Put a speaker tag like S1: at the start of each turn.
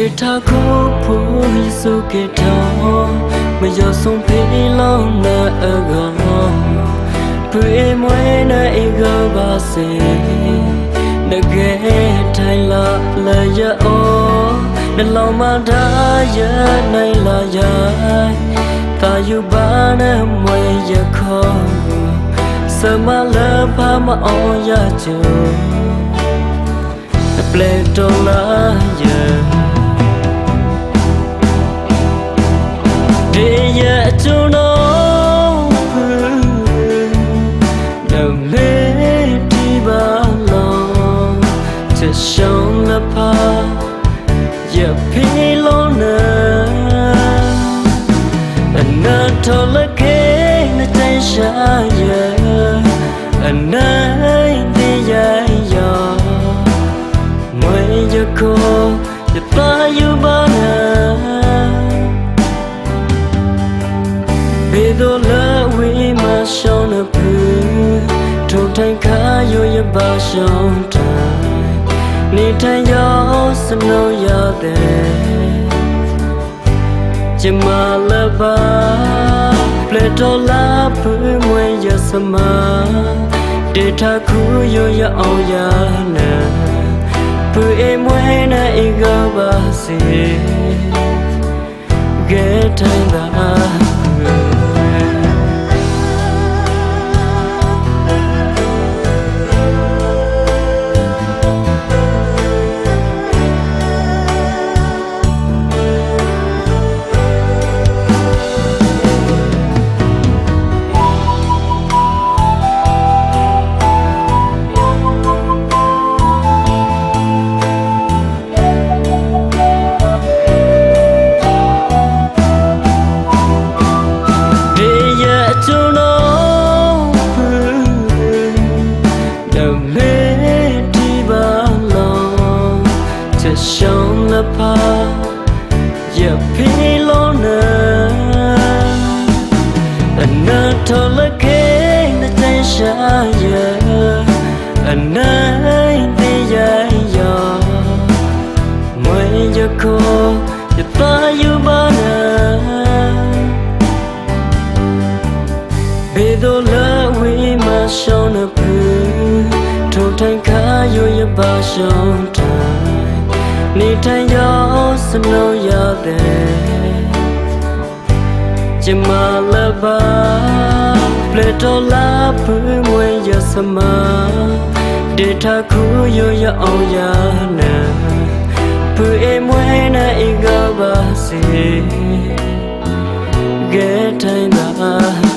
S1: Data kupu yisu kita Mayosun pilon na agam Pui mwe na iga basi Nage taila la ya o Naloma da ya naila ya Ta yu ba na mwe ya ko Sama la pa ma o ya ju Play dola ya Deya to know The lady balong To show the path Ya pilona Anatola ke na taisha ya Anay diya ya Mwe ya ko Ya tayo ba na Bedo la we ma shon a pu Thong thang kha yo ya ba shon tai Ni tan yo sano ya de Jama la ba Ple do la pu mwe ya sama Data ku yo ya on ya na Pu e mwe na e ga ba si Get time da Shown the path, ya pilona. Anatola ke na taisha ya, anay diya ya. Mwe ya ko ya tayo ba na? Bedo la we ma shown a pu, thong thang kha yo ya ba shown tai. Ni tan yo sano ya de Jama la ba Ple do la pu mwe ya sama Data ku yo ya on ya na Pu e mwe na iga ba si Get time da